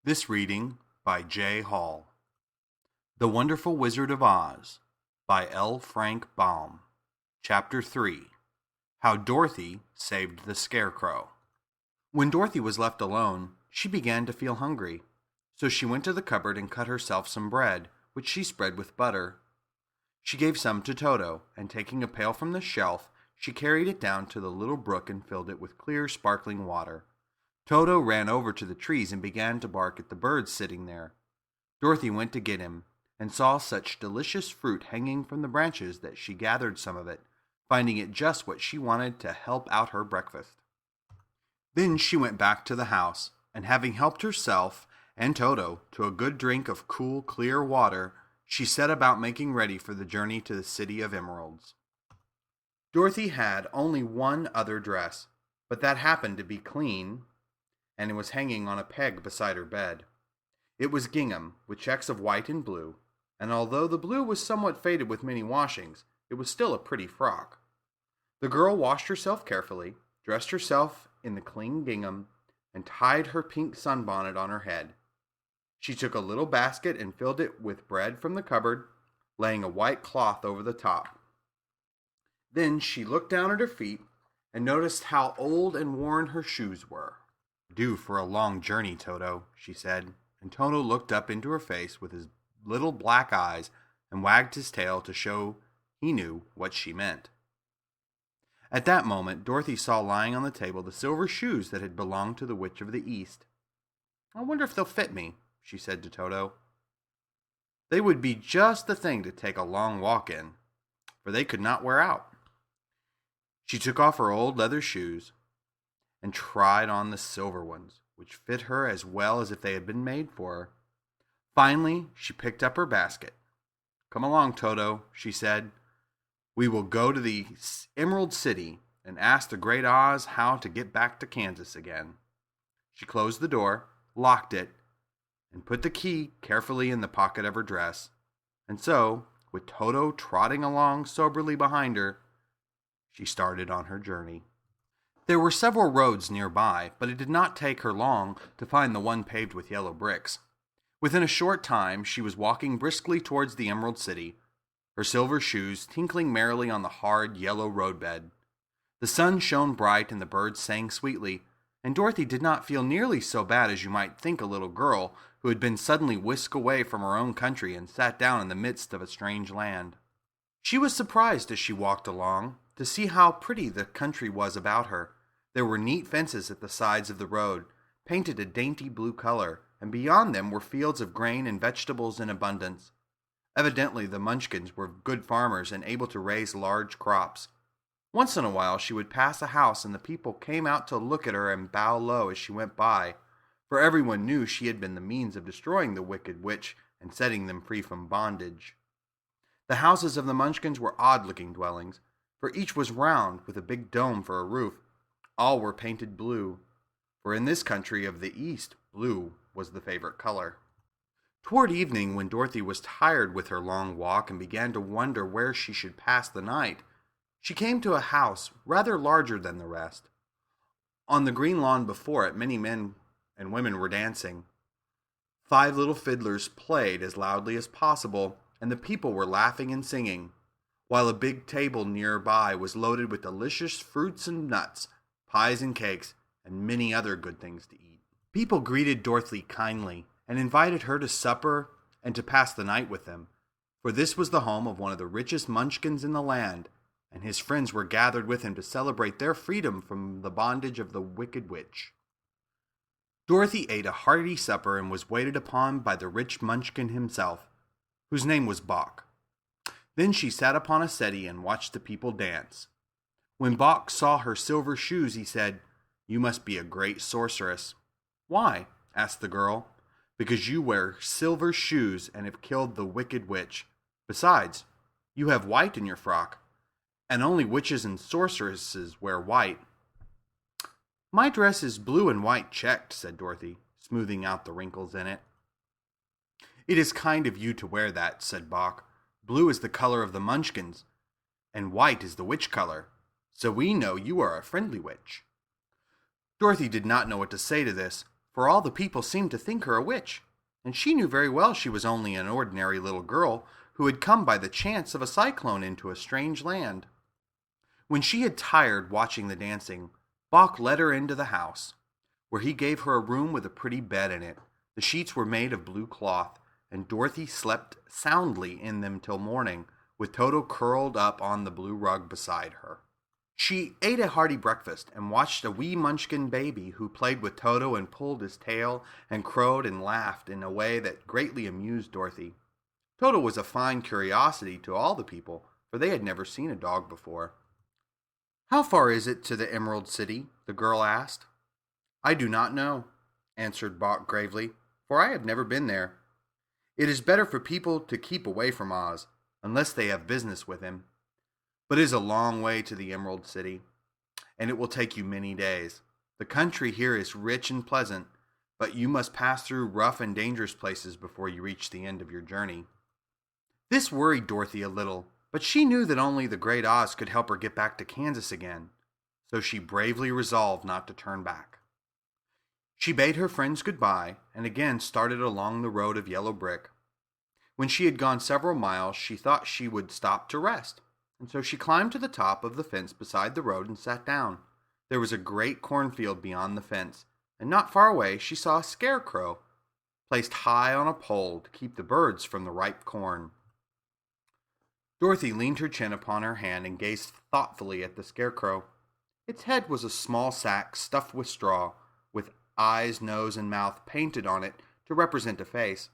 This reading by J. Hall. The Wonderful Wizard of Oz by L. Frank Baum. Chapter 3. How Dorothy Saved the Scarecrow. When Dorothy was left alone, she began to feel hungry. So she went to the cupboard and cut herself some bread, which she spread with butter. She gave some to Toto, and taking a pail from the shelf, she carried it down to the little brook and filled it with clear, sparkling water. Toto ran over to the trees and began to bark at the birds sitting there. Dorothy went to get him, and saw such delicious fruit hanging from the branches that she gathered some of it, finding it just what she wanted to help out her breakfast. Then she went back to the house, and having helped herself and Toto to a good drink of cool, clear water, she set about making ready for the journey to the City of Emeralds. Dorothy had only one other dress, but that happened to be clean, and it was hanging on a peg beside her bed. It was gingham, with checks of white and blue, and although the blue was somewhat faded with many washings, it was still a pretty frock. The girl washed herself carefully, dressed herself in the clean gingham, and tied her pink sunbonnet on her head. She took a little basket and filled it with bread from the cupboard, laying a white cloth over the top. Then she looked down at her feet and noticed how old and worn her shoes were. "Due for a long journey, Toto," she said, and Toto looked up into her face with his little black eyes and wagged his tail to show he knew what she meant. At that moment, Dorothy saw lying on the table the silver shoes that had belonged to the Witch of the East. "I wonder if they'll fit me," she said to Toto. "They would be just the thing to take a long walk in, for they could not wear out." She took off her old leather shoes and tried on the silver ones, which fit her as well as if they had been made for her. Finally, she picked up her basket. "Come along, Toto," she said. "We will go to the Emerald City and ask the Great Oz how to get back to Kansas again." She closed the door, locked it, and put the key carefully in the pocket of her dress. And so, with Toto trotting along soberly behind her, she started on her journey. There were several roads nearby, but it did not take her long to find the one paved with yellow bricks. Within a short time, she was walking briskly towards the Emerald City, her silver shoes tinkling merrily on the hard, yellow roadbed. The sun shone bright and the birds sang sweetly, and Dorothy did not feel nearly so bad as you might think a little girl who had been suddenly whisked away from her own country and sat down in the midst of a strange land. She was surprised as she walked along to see how pretty the country was about her. There were neat fences at the sides of the road, painted a dainty blue color, and beyond them were fields of grain and vegetables in abundance. Evidently the Munchkins were good farmers and able to raise large crops. Once in a while she would pass a house and the people came out to look at her and bow low as she went by, for everyone knew she had been the means of destroying the wicked witch and setting them free from bondage. The houses of the Munchkins were odd-looking dwellings, for each was round with a big dome for a roof. All were painted blue, for in this country of the East, blue was the favorite color. Toward evening, when Dorothy was tired with her long walk and began to wonder where she should pass the night, she came to a house rather larger than the rest. On the green lawn before it, many men and women were dancing. 5 little fiddlers played as loudly as possible, and the people were laughing and singing, while a big table nearby was loaded with delicious fruits and nuts, pies and cakes, and many other good things to eat. People greeted Dorothy kindly and invited her to supper and to pass the night with them, for this was the home of one of the richest Munchkins in the land, and his friends were gathered with him to celebrate their freedom from the bondage of the wicked witch. Dorothy ate a hearty supper and was waited upon by the rich Munchkin himself, whose name was Bok. Then she sat upon a settee and watched the people dance. When Bok saw her silver shoes, he said, "You must be a great sorceress." "Why?" asked the girl. "Because you wear silver shoes and have killed the wicked witch. Besides, you have white in your frock, and only witches and sorceresses wear white." "My dress is blue and white checked," said Dorothy, smoothing out the wrinkles in it. "It is kind of you to wear that," said Bok. "Blue is the color of the Munchkins, and white is the witch color. So we know you are a friendly witch." Dorothy did not know what to say to this, for all the people seemed to think her a witch, and she knew very well she was only an ordinary little girl who had come by the chance of a cyclone into a strange land. When she had tired watching the dancing, Bach led her into the house, where he gave her a room with a pretty bed in it. The sheets were made of blue cloth, and Dorothy slept soundly in them till morning, with Toto curled up on the blue rug beside her. She ate a hearty breakfast and watched a wee munchkin baby who played with Toto and pulled his tail and crowed and laughed in a way that greatly amused Dorothy. Toto was a fine curiosity to all the people, for they had never seen a dog before. "How far is it to the Emerald City?" the girl asked. "I do not know," answered Bach gravely, "for I have never been there. It is better for people to keep away from Oz, unless they have business with him. But it is a long way to the Emerald City, and it will take you many days. The country here is rich and pleasant, but you must pass through rough and dangerous places before you reach the end of your journey." This worried Dorothy a little, but she knew that only the great Oz could help her get back to Kansas again, so she bravely resolved not to turn back. She bade her friends goodbye and again started along the road of yellow brick. When she had gone several miles, she thought she would stop to rest, and so she climbed to the top of the fence beside the road and sat down. There was a great cornfield beyond the fence, and not far away she saw a scarecrow placed high on a pole to keep the birds from the ripe corn. Dorothy leaned her chin upon her hand and gazed thoughtfully at the scarecrow. Its head was a small sack stuffed with straw, with eyes, nose, and mouth painted on it to represent a face.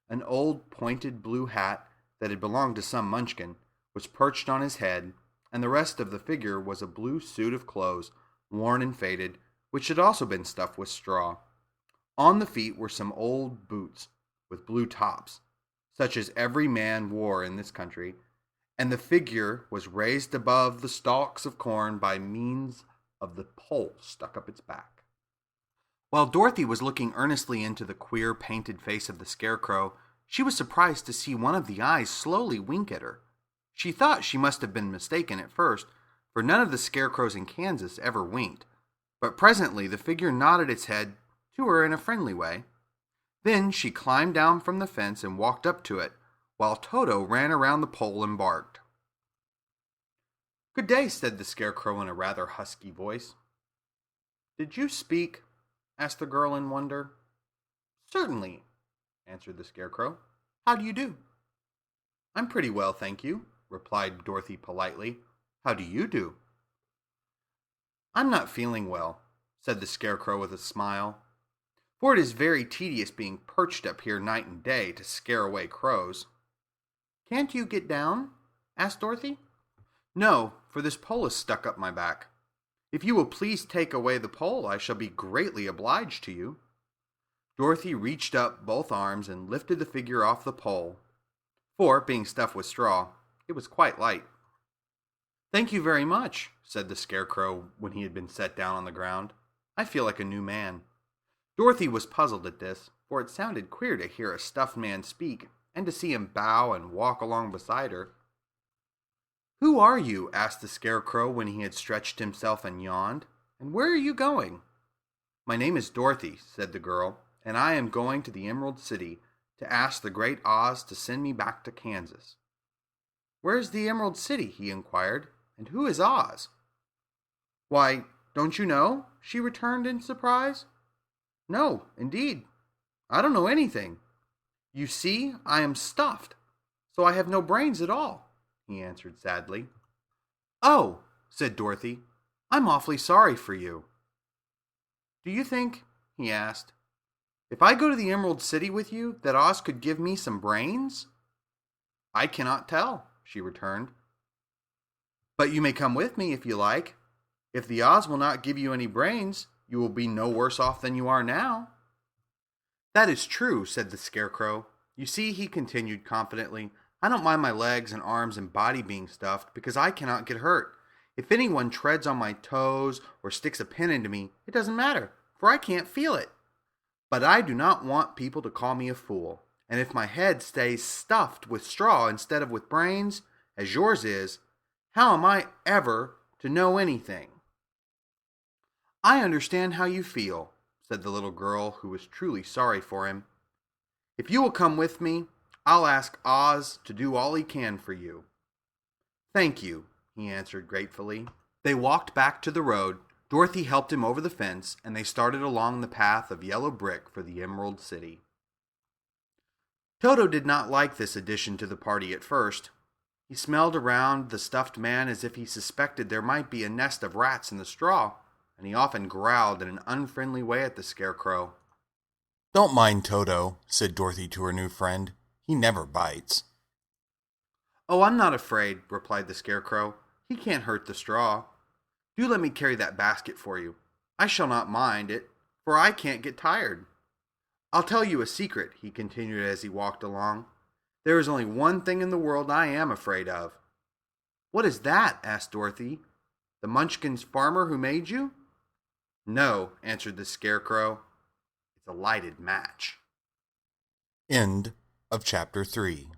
An old pointed blue hat that had belonged to some munchkin was perched on his head, and the rest of the figure was a blue suit of clothes, worn and faded, which had also been stuffed with straw. On the feet were some old boots with blue tops, such as every man wore in this country, and the figure was raised above the stalks of corn by means of the pole stuck up its back. While Dorothy was looking earnestly into the queer painted face of the scarecrow, she was surprised to see one of the eyes slowly wink at her. She thought she must have been mistaken at first, for none of the scarecrows in Kansas ever winked, but presently the figure nodded its head to her in a friendly way. Then she climbed down from the fence and walked up to it, while Toto ran around the pole and barked. "Good day," said the scarecrow in a rather husky voice. "Did you speak?" asked the girl in wonder. "Certainly," answered the scarecrow. "How do you do?" "I'm pretty well, thank you," replied Dorothy politely. "How do you do?" "I'm not feeling well," said the scarecrow with a smile, "for it is very tedious being perched up here night and day to scare away crows." "Can't you get down?" asked Dorothy. "No, for this pole is stuck up my back. If you will please take away the pole, I shall be greatly obliged to you." Dorothy reached up both arms and lifted the figure off the pole, for, being stuffed with straw, it was quite light. "Thank you very much," said the scarecrow when he had been set down on the ground. "I feel like a new man." Dorothy was puzzled at this, for it sounded queer to hear a stuffed man speak, and to see him bow and walk along beside her. "Who are you?" asked the scarecrow when he had stretched himself and yawned. "And where are you going?" "My name is Dorothy," said the girl, "and I am going to the Emerald City to ask the great Oz to send me back to Kansas." "Where is the Emerald City?" he inquired, "and who is Oz?" "Why, don't you know?" she returned in surprise. "No, indeed, I don't know anything. You see, I am stuffed, so I have no brains at all," he answered sadly. "Oh," said Dorothy, "I'm awfully sorry for you." "Do you think," he asked, "if I go to the Emerald City with you, that Oz could give me some brains?" "I cannot tell," she returned. "But you may come with me if you like. If the Oz will not give you any brains, you will be no worse off than you are now." "That is true," said the scarecrow. "You see," he continued confidently, "I don't mind my legs and arms and body being stuffed because I cannot get hurt. If anyone treads on my toes or sticks a pin into me, it doesn't matter, for I can't feel it. But I do not want people to call me a fool, and if my head stays stuffed with straw instead of with brains, as yours is, how am I ever to know anything?" "I understand how you feel," said the little girl, who was truly sorry for him. "If you will come with me, I'll ask Oz to do all he can for you." "Thank you," he answered gratefully. They walked back to the road. Dorothy helped him over the fence, and they started along the path of yellow brick for the Emerald City. Toto did not like this addition to the party at first. He smelled around the stuffed man as if he suspected there might be a nest of rats in the straw, and he often growled in an unfriendly way at the Scarecrow. "Don't mind Toto," said Dorothy to her new friend. "He never bites." "Oh, I'm not afraid," replied the Scarecrow. "He can't hurt the straw. Do let me carry that basket for you. I shall not mind it, for I can't get tired. I'll tell you a secret," he continued as he walked along. "There is only one thing in the world I am afraid of." "What is that?" asked Dorothy. "The Munchkin's farmer who made you?" "No," answered the Scarecrow. "It's a lighted match." End of chapter 3.